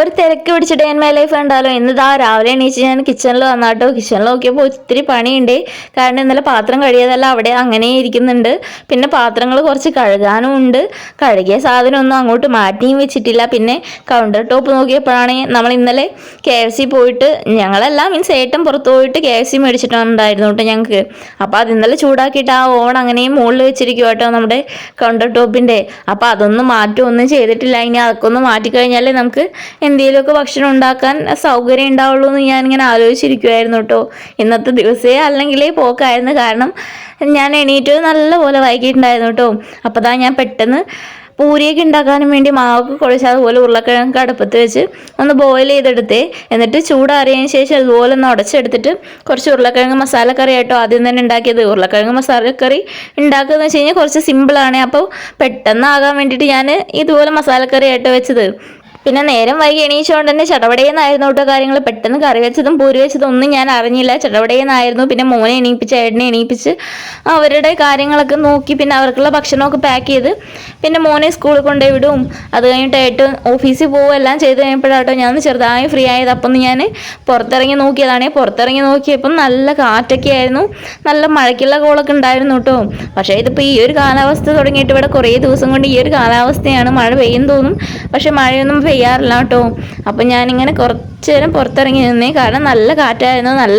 ഒരു തിരക്ക് പിടിച്ച ഡേ ഇൻ മൈ ലൈഫ് ഉണ്ടാലോ. ഇന്നിതാ രാവിലെ എണീച്ച് ഞാൻ കിച്ചണിൽ വന്നാട്ടോ. കിച്ചണിൽ നോക്കിയപ്പോൾ ഒത്തിരി പണിയുണ്ട്. കാരണം ഇന്നലെ പാത്രം കഴുകിയതെല്ലാം അവിടെ അങ്ങനെ ഇരിക്കുന്നുണ്ട്. പിന്നെ പാത്രങ്ങൾ കുറച്ച് കഴുകാനും ഉണ്ട്. കഴുകിയ സാധനമൊന്നും അങ്ങോട്ട് മാറ്റിയും വെച്ചിട്ടില്ല. പിന്നെ കൗണ്ടർ ടോപ്പ് നോക്കിയപ്പോഴാണ് നമ്മൾ ഇന്നലെ KFC പോയിട്ട്, ഞങ്ങളെല്ലാം മീൻസ് ഏട്ടൻ പുറത്ത് പോയിട്ട് KFC മേടിച്ചിട്ടുണ്ടായിരുന്നു കേട്ടോ ഞങ്ങൾക്ക്. അപ്പോൾ അത് ഇന്നലെ ചൂടാക്കിയിട്ട് ആ ഓൺ അങ്ങനെയും മുകളിൽ വെച്ചിരിക്കും കേട്ടോ നമ്മുടെ കൗണ്ടർ ടോപ്പിൻ്റെ. അപ്പോൾ അതൊന്നും മാറ്റമൊന്നും ചെയ്തിട്ടില്ല. ഇനി അതൊക്കെ ഒന്ന് മാറ്റിക്കഴിഞ്ഞാലേ നമുക്ക് എന്തെങ്കിലുമൊക്കെ ഭക്ഷണം ഉണ്ടാക്കാൻ സൗകര്യം ഉണ്ടാവുള്ളൂ എന്ന് ഞാനിങ്ങനെ ആലോചിച്ചിരിക്കുമായിരുന്നു കേട്ടോ. ഇന്നത്തെ ദിവസമേ അല്ലെങ്കിലേ പോക്കായിരുന്നു. കാരണം ഞാൻ എണീറ്റ് നല്ലപോലെ വൈകിട്ടുണ്ടായിരുന്നു കേട്ടോ. അപ്പോൾ അതാ ഞാൻ പെട്ടെന്ന് പൂരിയൊക്കെ ഉണ്ടാക്കാനും വേണ്ടി മാവൊക്കെ കുഴച്ച് അതുപോലെ ഉരുളക്കിഴങ്ങ് അടുപ്പത്ത് വെച്ച് ഒന്ന് ബോയിൽ ചെയ്തെടുത്തേ. എന്നിട്ട് ചൂടാറിയതിന് ശേഷം അതുപോലെ ഒന്ന് ഉടച്ചെടുത്തിട്ട് കുറച്ച് ഉരുളക്കിഴങ്ങ് മസാലക്കറി ആയിട്ടോ ആദ്യം തന്നെ ഉണ്ടാക്കിയത്. ഉരുളക്കിഴങ്ങ് മസാലക്കറി ഉണ്ടാക്കുകയെന്ന് വെച്ച് കഴിഞ്ഞാൽ കുറച്ച് സിമ്പിളാണ്. അപ്പോൾ പെട്ടെന്നാകാൻ വേണ്ടിയിട്ട് ഞാൻ ഇതുപോലെ മസാലക്കറി ആയിട്ട് വെച്ചത്. പിന്നെ നേരം വൈകി എണീച്ചുകൊണ്ട് തന്നെ ചടപടയെന്നായിരുന്നു കേട്ടോ കാര്യങ്ങൾ. പെട്ടെന്ന് കറി വെച്ചതും പൂരി വെച്ചതും ഒന്നും ഞാൻ അറിഞ്ഞില്ല. ചടപടയെന്നായിരുന്നു. പിന്നെ മോനെ എണീപ്പിച്ച് ഏട്ടനെ എണീപ്പിച്ച് അവരുടെ കാര്യങ്ങളൊക്കെ നോക്കി പിന്നെ അവർക്കുള്ള ഭക്ഷണമൊക്കെ പാക്ക് ചെയ്ത് പിന്നെ മോനെ സ്കൂളിൽ കൊണ്ടുപോയി വിടും. അത് കഴിഞ്ഞിട്ട് ഏട്ടൻ ഓഫീസിൽ പോവുക എല്ലാം ചെയ്ത് കഴിഞ്ഞപ്പോഴാട്ടോ ഞാൻ ചെറുതായി ഫ്രീ ആയത്. അപ്പം ഞാൻ പുറത്തിറങ്ങി നോക്കിയതാണ്. പുറത്തിറങ്ങി നോക്കിയപ്പം നല്ല കാറ്റൊക്കെ ആയിരുന്നു. നല്ല മഴയ്ക്കുള്ള കോളൊക്കെ ഉണ്ടായിരുന്നു കേട്ടോ. പക്ഷേ ഇതിപ്പോൾ ഈ ഒരു കാലാവസ്ഥ തുടങ്ങിയിട്ട് ഇവിടെ കുറേ ദിവസം കൊണ്ട് ഈ ഒരു കാലാവസ്ഥയാണ്. മഴ പെയ്യും തോന്നും, പക്ഷെ മഴയൊന്നും പെയ്യാറില്ല കേട്ടോ. അപ്പം ഞാനിങ്ങനെ കുറച്ച് നേരം പുറത്തിറങ്ങി നിന്നേ. കാരണം നല്ല കാറ്റായിരുന്നു, നല്ല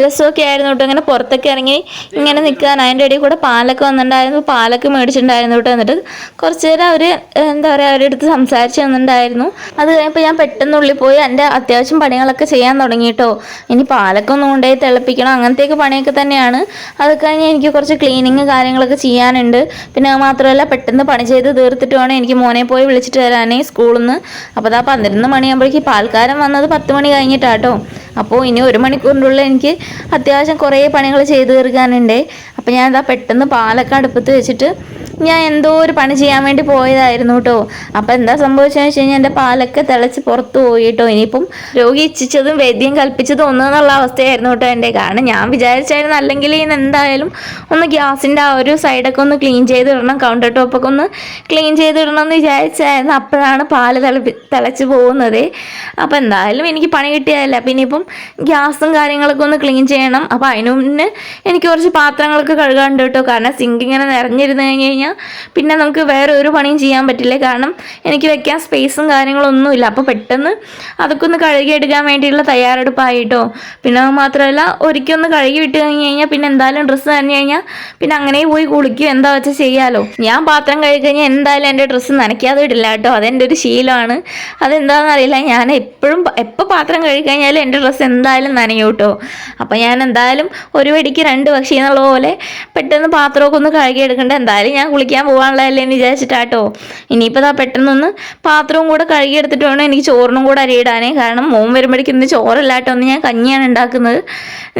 രസമൊക്കെ ആയിരുന്നു കേട്ടോ. ഇങ്ങനെ പുറത്തൊക്കെ ഇറങ്ങി ഇങ്ങനെ നിൽക്കാൻ. അതിൻ്റെ ഇടയിൽ കൂടെ പാലൊക്കെ വന്നിട്ടുണ്ടായിരുന്നു. പാലൊക്കെ മേടിച്ചിട്ടുണ്ടായിരുന്നു കേട്ടോ. എന്നിട്ട് കുറച്ച് നേരം അവർ എന്താ പറയുക അവരുടെ അടുത്ത് സംസാരിച്ച് വന്നിട്ടുണ്ടായിരുന്നു. അത് കഴിഞ്ഞപ്പോൾ ഞാൻ പെട്ടെന്ന് ഉള്ളിൽ പോയി എൻ്റെ അത്യാവശ്യം പണികളൊക്കെ ചെയ്യാൻ തുടങ്ങി കേട്ടോ. ഇനി പാലൊക്കെ ഒന്ന് കൊണ്ടുപോയി തിളപ്പിക്കണം, അങ്ങനത്തെയൊക്കെ പണിയൊക്കെ തന്നെയാണ്. അത് കഴിഞ്ഞ് എനിക്ക് കുറച്ച് ക്ലീനിങ് കാര്യങ്ങളൊക്കെ ചെയ്യാനുണ്ട്. പിന്നെ അത് മാത്രമല്ല പെട്ടെന്ന് പണി ചെയ്ത് തീർത്തിട്ട് വേണം എനിക്ക് മോനെ പോയി വിളിച്ചിട്ട് വരാനേ സ്കൂളിൽ നിന്ന്. അപ്പോൾ അതാ 12 മണിയാകുമ്പോഴേക്ക് പാൽക്കാരൻ വന്നത് 10 മണി കഴിഞ്ഞിട്ടാട്ടോ. അപ്പോൾ ഇനി 1 മണിക്കൂറിനുള്ളിൽ എനിക്ക് അത്യാവശ്യം കുറേ പണികൾ ചെയ്ത് തീർക്കാനുണ്ട്. അപ്പോൾ ഞാൻ ഇതാ പെട്ടെന്ന് പാലൊക്കെ അടുപ്പത്ത് വെച്ചിട്ട് ഞാൻ എന്തോ ഒരു പണി ചെയ്യാൻ വേണ്ടി പോയതായിരുന്നു കേട്ടോ. അപ്പോൾ എന്താ സംഭവിച്ചതെന്ന് വെച്ച് കഴിഞ്ഞാൽ എൻ്റെ പാലൊക്കെ തിളച്ച് പുറത്ത് പോയി കേട്ടോ. ഇനിയിപ്പം രോഗി ഇച്ഛിച്ചതും വൈദ്യം കൽപ്പിച്ചതും ഒന്നെന്നുള്ള അവസ്ഥയായിരുന്നു കേട്ടോ എൻ്റെ. കാരണം ഞാൻ വിചാരിച്ചായിരുന്നു അല്ലെങ്കിൽ ഇന്ന് എന്തായാലും ഒന്ന് ഗ്യാസിൻ്റെ ആ ഒരു സൈഡൊക്കെ ഒന്ന് ക്ലീൻ ചെയ്തിടണം, കൗണ്ടർ ടോപ്പൊക്കെ ഒന്ന് ക്ലീൻ ചെയ്തിടണം എന്ന് വിചാരിച്ചായിരുന്നു. അപ്പോഴാണ് പാല് തിളച്ച് പോകുന്നത്. അപ്പോൾ എന്തായാലും എനിക്ക് പണി കിട്ടിയതല്ല. പിന്നെ ഇപ്പം ഗ്യാസും കാര്യങ്ങളൊക്കെ ഒന്ന് ക്ലീൻ ചെയ്യണം. അപ്പോൾ അതിന് മുന്നേ എനിക്ക് കുറച്ച് പാത്രങ്ങളൊക്കെ കഴുകാണ്ട് കേട്ടോ. കാരണം സിങ്ക് ഇങ്ങനെ നിറഞ്ഞിരുന്ന് കഴിഞ്ഞ് കഴിഞ്ഞാൽ പിന്നെ നമുക്ക് വേറെ ഒരു പണിയും ചെയ്യാൻ പറ്റില്ല. കാരണം എനിക്ക് വെക്കാൻ സ്പേസും കാര്യങ്ങളൊന്നുമില്ല. അപ്പോൾ പെട്ടെന്ന് അതൊക്കെ ഒന്ന് കഴുകിയെടുക്കാൻ വേണ്ടിയുള്ള തയ്യാറെടുപ്പായിട്ടോ. പിന്നെ അത് മാത്രമല്ല ഒരിക്കലൊന്ന് കഴുകി വിട്ട് കഴിഞ്ഞ് കഴിഞ്ഞാൽ പിന്നെ എന്തായാലും ഡ്രസ്സ് നനഞ്ഞു കഴിഞ്ഞാൽ പിന്നെ അങ്ങനെ പോയി കുളിക്കും, എന്താ വെച്ചാൽ ചെയ്യാമല്ലോ. ഞാൻ പാത്രം കഴുകി കഴിഞ്ഞാൽ എന്തായാലും എൻ്റെ ഡ്രസ്സ് നനയ്ക്കാതെ ഇടില്ല കേട്ടോ. അതെൻ്റെ ഒരു ശീലമാണ്. അതെന്താണെന്നറിയില്ല, ഞാൻ എപ്പോൾ പാത്രം കഴുകി കഴിഞ്ഞാലും എൻ്റെ ഡ്രസ്സ് എന്തായാലും നനയും കേട്ടോ. അപ്പോൾ ഞാൻ എന്തായാലും ഒരു വെടിക്ക് 2 പക്ഷി എന്നുള്ള പോലെ പെട്ടെന്ന് പാത്രമൊക്കെ ഒന്ന് കഴുകിയെടുക്കണ്ട. എന്തായാലും ഞാൻ കുളിക്കാൻ പോകാനുള്ളതല്ലേ എന്ന് വിചാരിച്ചിട്ടാട്ടോ. ഇനിയിപ്പോൾ ആ പെട്ടെന്നൊന്ന് പാത്രവും കൂടെ കഴുകിയെടുത്തിട്ട് വേണം എനിക്ക് ചോറിനും കൂടെ അരിയിടാനേ. കാരണം മോൻ വരുമ്പോഴേക്കും ഇന്ന് ചോറല്ലാട്ടോ, ഒന്ന് ഞാൻ കഞ്ഞിയാണ് ഉണ്ടാക്കുന്നത്.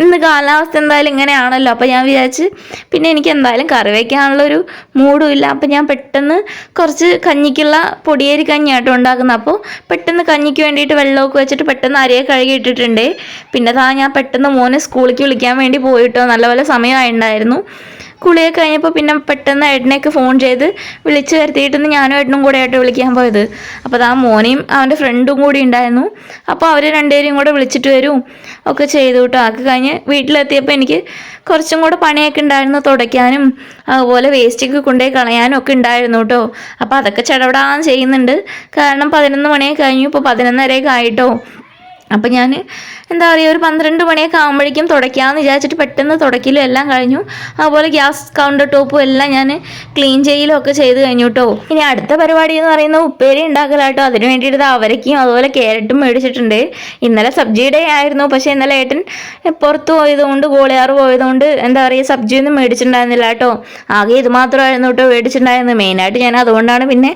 ഇന്ന് കാലാവസ്ഥ എന്തായാലും ഇങ്ങനെയാണല്ലോ. അപ്പോൾ ഞാൻ വിചാരിച്ച് പിന്നെ എനിക്ക് എന്തായാലും കറി വയ്ക്കാനുള്ളൊരു മൂഡും ഇല്ല. അപ്പോൾ ഞാൻ പെട്ടെന്ന് കുറച്ച് കഞ്ഞിക്കുള്ള പൊടിയേരി കഞ്ഞിയാട്ടോ ഉണ്ടാക്കുന്നത്. അപ്പോൾ പെട്ടെന്ന് കഞ്ഞിക്ക് വേണ്ടിയിട്ട് വെള്ളമൊക്കെ വെച്ചിട്ട് പെട്ടെന്ന് അരിയെ കഴുകി ഇട്ടിട്ടുണ്ട്. പിന്നെ ഞാൻ പെട്ടെന്ന് മോനെ സ്കൂളിലേക്ക് വിളിക്കാൻ വേണ്ടി പോയിട്ടോ. നല്ലപോലെ സമയമായിട്ടുണ്ടായിരുന്നു. കുളിയൊക്കെ കഴിഞ്ഞപ്പോൾ പിന്നെ പെട്ടെന്ന് ഏട്ടനെയൊക്കെ ഫോൺ ചെയ്ത് വിളിച്ച് വരുത്തിയിട്ടെന്ന് ഞാനും ഏട്ടനും കൂടെ ആയിട്ട് വിളിക്കാൻ പോയത്. അപ്പോൾ മോനെയും അവൻ്റെ ഫ്രണ്ടും കൂടി ഉണ്ടായിരുന്നു. അപ്പോൾ അവർ രണ്ടുപേരും കൂടെ വിളിച്ചിട്ട് വരും ഒക്കെ ചെയ്തു കേട്ടോ. അതൊക്കെ കഴിഞ്ഞ് വീട്ടിലെത്തിയപ്പോൾ എനിക്ക് കുറച്ചും കൂടെ പണിയൊക്കെ ഉണ്ടായിരുന്നു. തുടയ്ക്കാനും അതുപോലെ വേസ്റ്റൊക്കെ കൊണ്ടുപോയി കളയാനും ഒക്കെ ഉണ്ടായിരുന്നു കേട്ടോ. അപ്പോൾ അതൊക്കെ ചടപടാന്ന് ചെയ്യുന്നുണ്ട്. കാരണം 11 മണിയൊക്കെ കഴിഞ്ഞു, ഇപ്പോൾ 11:30 ആയിട്ടോ. അപ്പം ഞാൻ എന്താ പറയുക ഒരു 12 മണിയൊക്കെ ആകുമ്പോഴേക്കും തുടയ്ക്കാമെന്ന് വിചാരിച്ചിട്ട് പെട്ടെന്ന് തുടയ്ക്കലും എല്ലാം കഴിഞ്ഞു. അതുപോലെ ഗ്യാസ് കൗണ്ടർ ടോപ്പും എല്ലാം ഞാൻ ക്ലീൻ ചെയ്യലും ഒക്കെ ചെയ്ത് കഴിഞ്ഞു കേട്ടോ. ഇനി അടുത്ത പരിപാടി എന്ന് പറയുന്നത് ഉപ്പേരി ഉണ്ടാക്കലാട്ടോ. അതിന് വേണ്ടിയിട്ട് അവരയ്ക്കും അതുപോലെ ക്യാരറ്റും മേടിച്ചിട്ടുണ്ട്. ഇന്നലെ സബ്ജി ഡേ ആയിരുന്നു. പക്ഷേ ഇന്നലെ ഏട്ടൻ പുറത്ത് പോയതുകൊണ്ട് ഗോളിയാറ് പോയതുകൊണ്ട് എന്താ പറയുക സബ്ജിയൊന്നും മേടിച്ചിട്ടുണ്ടായിരുന്നില്ല കേട്ടോ. ആകെ ഇത് മാത്രമായിരുന്നു കേട്ടോ മേടിച്ചിട്ടുണ്ടായിരുന്നത്. മെയിനായിട്ട് ഞാൻ അതുകൊണ്ടാണ് പിന്നെ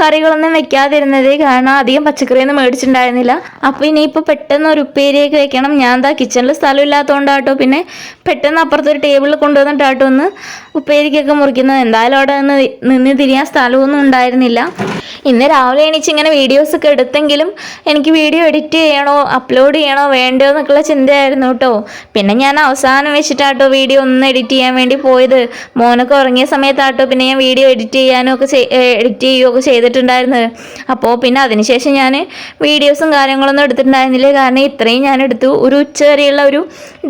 കറികളൊന്നും വെക്കാതിരുന്നത്. കാരണം അധികം പച്ചക്കറിയൊന്നും മേടിച്ചിട്ടുണ്ടായിരുന്നില്ല. അപ്പോൾ ഇനിയിപ്പോൾ പെട്ടെന്ന് ഒരു ഉപ്പേരിയൊക്കെ വെക്കണം. ഞാൻ എന്താ കിച്ചണിൽ സ്ഥലം ഇല്ലാത്തതുകൊണ്ടാട്ടോ. പിന്നെ പെട്ടെന്ന് അപ്പുറത്തൊരു ടേബിളിൽ കൊണ്ടുവന്നിട്ടാട്ടോ ഒന്ന് ഉപ്പേരിക്കൊക്കെ മുറിക്കുന്നത്. എന്തായാലും അവിടെ നിന്ന് തിരിയാൻ സ്ഥലമൊന്നും ഉണ്ടായിരുന്നില്ല. ഇന്ന് രാവിലെ എണീച്ച് ഇങ്ങനെ വീഡിയോസൊക്കെ എടുത്തെങ്കിലും എനിക്ക് വീഡിയോ എഡിറ്റ് ചെയ്യണോ അപ്ലോഡ് ചെയ്യണോ വേണ്ടോ എന്നൊക്കെയുള്ള ചിന്തയായിരുന്നു കേട്ടോ. പിന്നെ ഞാൻ അവസാനം വെച്ചിട്ടാട്ടോ വീഡിയോ ഒന്ന് എഡിറ്റ് ചെയ്യാൻ വേണ്ടി പോയത്. മോനൊക്കെ ഉറങ്ങിയ സമയത്താട്ടോ പിന്നെ ഞാൻ വീഡിയോ എഡിറ്റ് ചെയ്യുകയൊക്കെ ചെയ്തിട്ടുണ്ടായിരുന്നത്. അപ്പോൾ പിന്നെ അതിനുശേഷം ഞാൻ വീഡിയോസും കാര്യങ്ങളൊന്നും എടുത്തിട്ടുണ്ടായിരുന്നില്ല. കാരണം ഇത്രയും ഞാൻ എടുത്തു. ഒരു ഉച്ച വരെയുള്ള ഒരു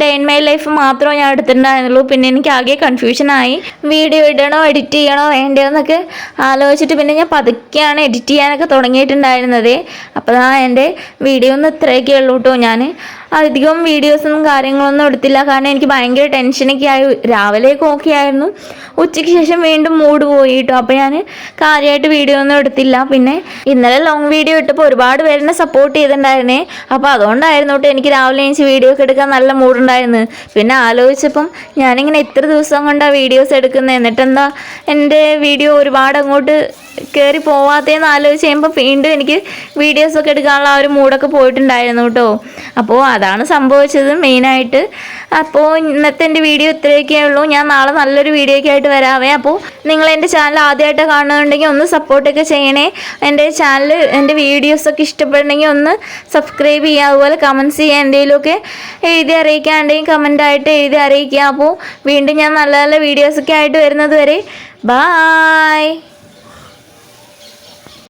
ഡേ ഇൻ മൈ ലൈഫ് മാത്രമേ ഞാൻ എടുത്തിട്ടുണ്ടായിരുന്നുള്ളൂ. പിന്നെ എനിക്ക് ആകെ കൺഫ്യൂഷനായി, വീഡിയോ ഇടണോ എഡിറ്റ് ചെയ്യണോ വേണ്ടോ എന്നൊക്കെ ആലോചിച്ചിട്ട് പിന്നെ ഞാൻ പതുക്കെയാണ് എഡിറ്റ് ചെയ്യാനൊക്കെ തുടങ്ങിയിട്ടുണ്ടായിരുന്നത്. അപ്പോൾ എൻ്റെ വീഡിയോ ഒന്നും ഇത്രയൊക്കെ ഉള്ളൂ കേട്ടോ. ഞാൻ അധികം വീഡിയോസൊന്നും കാര്യങ്ങളൊന്നും എടുത്തില്ല. കാരണം എനിക്ക് ഭയങ്കര ടെൻഷനൊക്കെ ആയി. രാവിലെയൊക്കെ ഓക്കെ ആയിരുന്നു, ഉച്ചയ്ക്ക് ശേഷം വീണ്ടും മൂഡ് പോയി കേട്ടോ. അപ്പോൾ ഞാൻ കാര്യമായിട്ട് വീഡിയോ ഒന്നും എടുത്തില്ല. പിന്നെ ഇന്നലെ ലോങ് വീഡിയോ ഇട്ടപ്പോൾ ഒരുപാട് പേരെന്നെ സപ്പോർട്ട് ചെയ്തിട്ടുണ്ടായിരുന്നേ. അപ്പോൾ അതുകൊണ്ടായിരുന്നു കേട്ടോ എനിക്ക് രാവിലെ എനിക്ക് വീഡിയോ ഒക്കെ എടുക്കാൻ നല്ല മൂഡുണ്ടായിരുന്നു. പിന്നെ ആലോചിച്ചപ്പം ഞാനിങ്ങനെ ഇത്ര ദിവസം കൊണ്ടാണ് വീഡിയോസ് എടുക്കുന്നത്, എന്നിട്ടെന്താ എൻ്റെ വീഡിയോ ഒരുപാട് അങ്ങോട്ട് കയറി പോവാത്തേന്ന് ആലോചിച്ച് കഴിയുമ്പോൾ വീണ്ടും എനിക്ക് വീഡിയോസൊക്കെ എടുക്കാനുള്ള ആ ഒരു മൂഡൊക്കെ പോയിട്ടുണ്ടായിരുന്നു കേട്ടോ. അപ്പോൾ അതാണ് സംഭവിച്ചത് മെയിനായിട്ട്. അപ്പോൾ ഇന്നത്തെ എൻ്റെ വീഡിയോ ഇത്രയൊക്കെ ഉള്ളൂ. ഞാൻ നാളെ നല്ലൊരു വീഡിയോയ്ക്ക് ആയിട്ട് വരാവേ. അപ്പോൾ നിങ്ങൾ എൻ്റെ ചാനൽ ആദ്യമായിട്ട് കാണുന്നുണ്ടെങ്കിൽ ഒന്ന് സപ്പോർട്ടൊക്കെ ചെയ്യണേ. എൻ്റെ ചാനൽ എൻ്റെ വീഡിയോസൊക്കെ ഇഷ്ടപ്പെടണമെങ്കിൽ ഒന്ന് സബ്സ്ക്രൈബ് ചെയ്യുക. അതുപോലെ കമൻറ്റ്സ് ചെയ്യുക, എന്തെങ്കിലുമൊക്കെ എഴുതി അറിയിക്കാണ്ടെങ്കിൽ കമൻറ്റായിട്ട് എഴുതി അറിയിക്കുക. അപ്പോൾ വീണ്ടും ഞാൻ നല്ല നല്ല വീഡിയോസൊക്കെ ആയിട്ട് വരുന്നത് വരെ ബായ്.